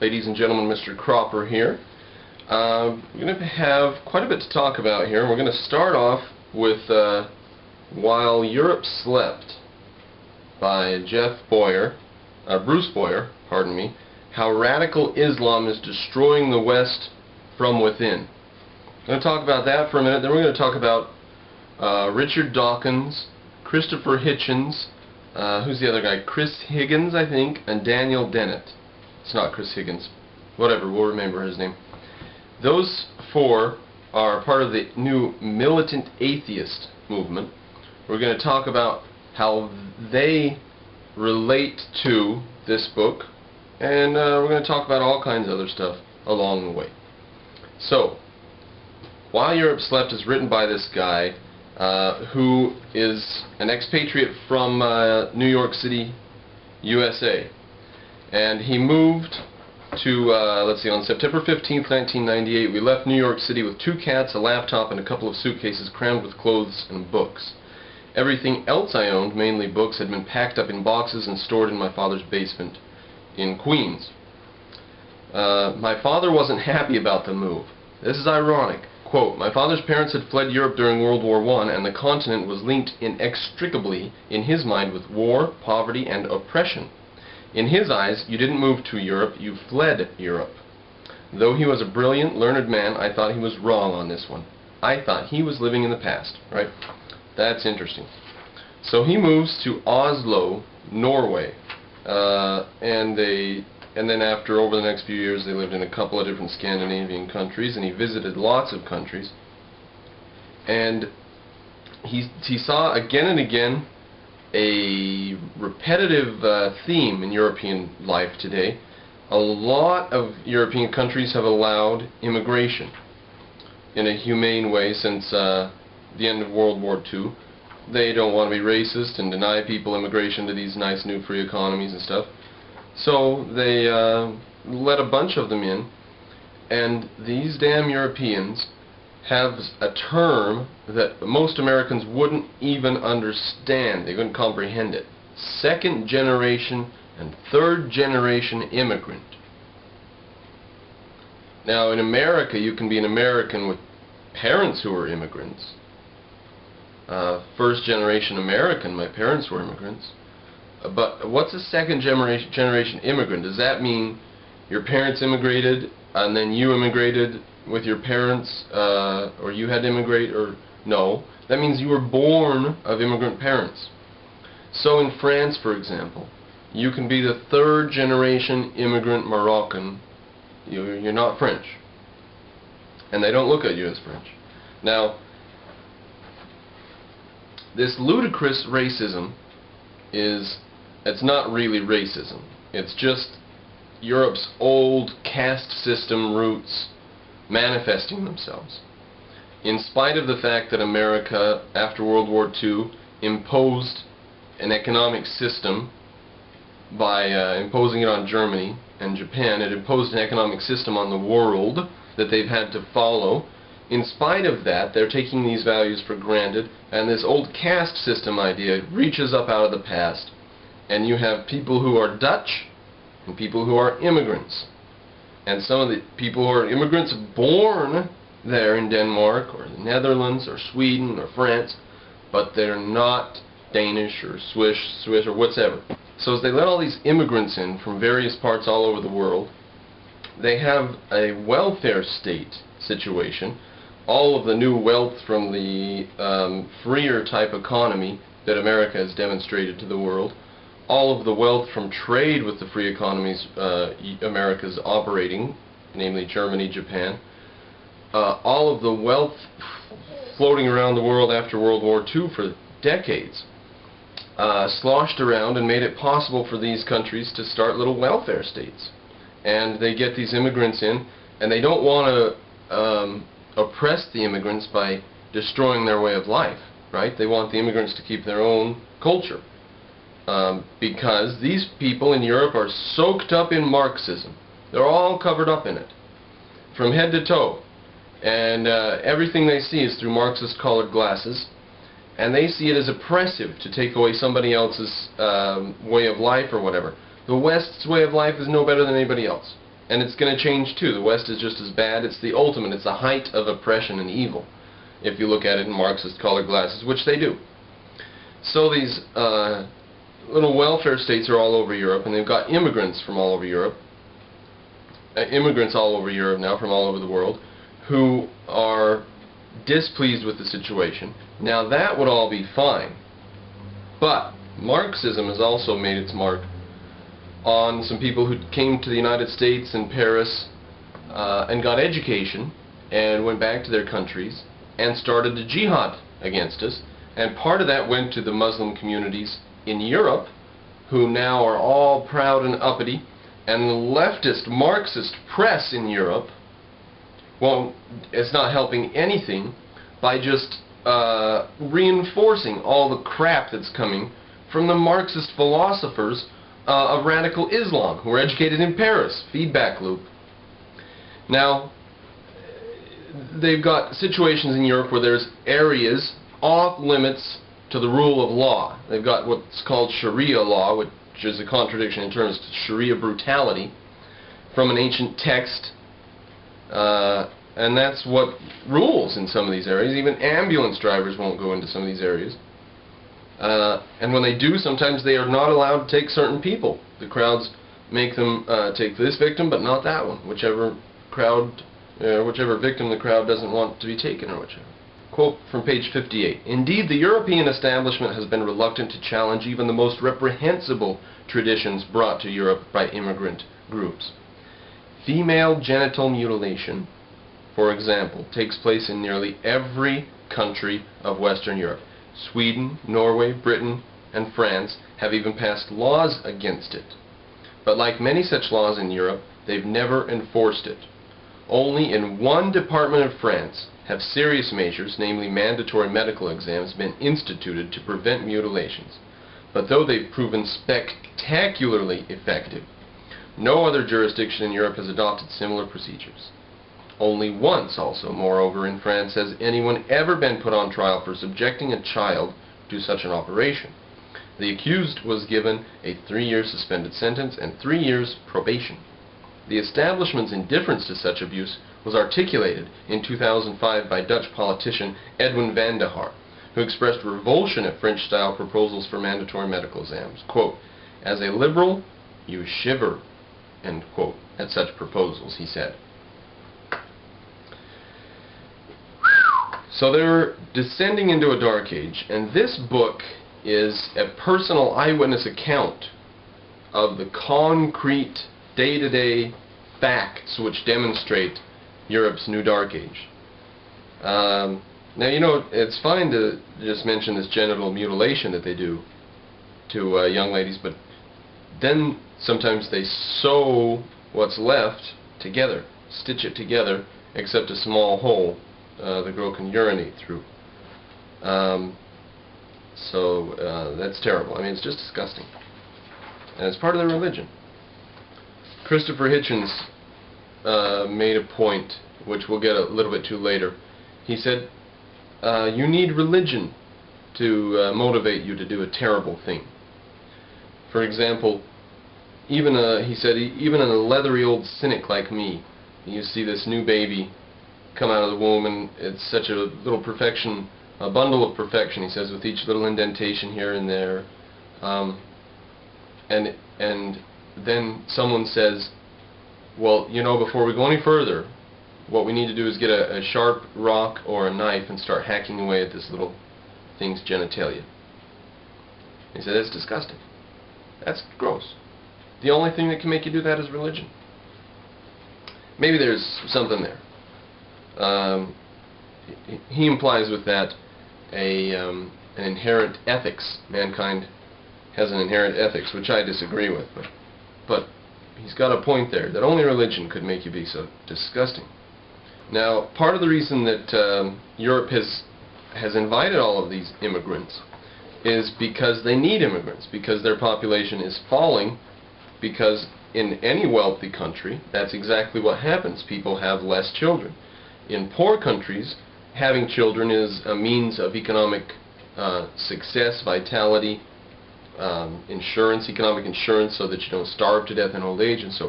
Ladies and gentlemen, Mr. Cropper here. We're going to have quite a bit to talk about here. We're going to start off with While Europe Slept by Bruce Bawer, pardon me, How Radical Islam is Destroying the West from Within. I'm going to talk about that for a minute, then we're going to talk about Richard Dawkins, Christopher Hitchens, who's the other guy? Chris Higgins, I think, and Daniel Dennett. It's not Chris Higgins. Whatever, we'll remember his name. Those four are part of the new militant atheist movement. We're going to talk about how they relate to this book, and we're going to talk about all kinds of other stuff along the way. So, While Europe Slept is written by this guy who is an expatriate from New York City, USA. And he moved to, let's see, on September 15th, 1998, we left New York City with 2 cats, a laptop, and a couple of suitcases crammed with clothes and books. Everything else I owned, mainly books, had been packed up in boxes and stored in my father's basement in Queens. My father wasn't happy about the move. This is ironic. Quote, my father's parents had fled Europe during World War I, and the continent was linked inextricably, in his mind, with war, poverty, and oppression. In his eyes, you didn't move to Europe, you fled Europe. Though he was a brilliant, learned man, I thought he was wrong on this one. I thought he was living in the past, right? That's interesting. So he moves to Oslo, Norway, and then after, over the next few years, they lived in a couple of different Scandinavian countries, and he visited lots of countries. And he saw again and again a repetitive theme in European life today. A lot of European countries have allowed immigration in a humane way since the end of World War II. They don't want to be racist and deny people immigration to these nice new free economies and stuff. So they let a bunch of them in, and these damn Europeans have a term that most Americans wouldn't even understand. They couldn't comprehend it. Second generation and third generation immigrant. Now in America you can be an American with parents who are immigrants. First generation American, my parents were immigrants. But what's a second generation immigrant? Does that mean your parents immigrated and then you immigrated with your parents, or you had to immigrate, or no? That means you were born of immigrant parents. So in France, for example, you can be the third generation immigrant Moroccan. You're not French. And they don't look at you as French. Now, this ludicrous racism it's not really racism. It's just Europe's old caste system roots manifesting themselves. In spite of the fact that America, after World War II, imposed an economic system by imposing it on Germany and Japan, it imposed an economic system on the world that they've had to follow. In spite of that, they're taking these values for granted, and this old caste system idea reaches up out of the past, and you have people who are Dutch and people who are immigrants. And some of the people who are immigrants born there in Denmark or the Netherlands or Sweden or France, but they're not Danish or Swiss or whatever. So as they let all these immigrants in from various parts all over the world, they have a welfare state situation. All of the new wealth from the freer type economy that America has demonstrated to the world, all of the wealth from trade with the free economies America's operating, namely Germany, Japan, all of the wealth floating around the world after World War II for decades, sloshed around and made it possible for these countries to start little welfare states. And they get these immigrants in, and they don't want to oppress the immigrants by destroying their way of life, right? They want the immigrants to keep their own culture. Because these people in Europe are soaked up in Marxism. They're all covered up in it, from head to toe. And everything they see is through Marxist colored glasses, and they see it as oppressive to take away somebody else's way of life or whatever. The West's way of life is no better than anybody else. And it's going to change too. The West is just as bad. It's the ultimate. It's the height of oppression and evil, if you look at it in Marxist colored glasses, which they do. So these little welfare states are all over Europe, and they've got immigrants from all over Europe, immigrants all over Europe now from all over the world, who are displeased with the situation. Now that would all be fine, but Marxism has also made its mark on some people who came to the United States and Paris and got education and went back to their countries and started a jihad against us, and part of that went to the Muslim communities in Europe, who now are all proud and uppity, and the leftist Marxist press in Europe, well, it's not helping anything by just reinforcing all the crap that's coming from the Marxist philosophers of radical Islam, who were educated in Paris. Feedback loop. Now, they've got situations in Europe where there's areas off limits to the rule of law. They've got what's called Sharia law, which is a contradiction in terms of Sharia brutality, from an ancient text, and that's what rules in some of these areas. Even ambulance drivers won't go into some of these areas. And when they do, sometimes they are not allowed to take certain people. The crowds make them take this victim, but not that one. Whichever victim the crowd doesn't want to be taken, or whichever. Quote from page 58. Indeed, the European establishment has been reluctant to challenge even the most reprehensible traditions brought to Europe by immigrant groups. Female genital mutilation, for example, takes place in nearly every country of Western Europe. Sweden, Norway, Britain, and France have even passed laws against it. But like many such laws in Europe, they've never enforced it. Only in one department of France have serious measures, namely mandatory medical exams, been instituted to prevent mutilations. But though they've proven spectacularly effective, no other jurisdiction in Europe has adopted similar procedures. Only once also, moreover, in France has anyone ever been put on trial for subjecting a child to such an operation. The accused was given a 3-year suspended sentence and 3 years probation. The establishment's indifference to such abuse was articulated in 2005 by Dutch politician Edwin van der Haar, who expressed revulsion at French-style proposals for mandatory medical exams. Quote, "As a liberal, you shiver," end quote, at such proposals, he said. So they're descending into a dark age, and this book is a personal eyewitness account of the concrete day-to-day facts which demonstrate Europe's new dark age. Now, you know, it's fine to just mention this genital mutilation that they do to young ladies, but then sometimes they sew what's left together, stitch it together, except a small hole the girl can urinate through. That's terrible. I mean, it's just disgusting. And it's part of their religion. Christopher Hitchens made a point, which we'll get a little bit to later. He said, you need religion to motivate you to do a terrible thing. For example, he said, even a leathery old cynic like me, you see this new baby come out of the womb, and it's such a little perfection, a bundle of perfection, he says, with each little indentation here and there. And then someone says, well, you know, before we go any further, what we need to do is get a sharp rock or a knife and start hacking away at this little thing's genitalia. He said, that's disgusting. That's gross. The only thing that can make you do that is religion. Maybe there's something there. He implies with that an inherent ethics. Mankind has an inherent ethics, which I disagree with. But he's got a point there, that only religion could make you be so disgusting. Now, part of the reason that Europe has invited all of these immigrants is because they need immigrants, because their population is falling, because in any wealthy country, that's exactly what happens. People have less children. In poor countries, having children is a means of economic success, vitality, insurance, economic insurance, so that you don't starve to death in old age, and so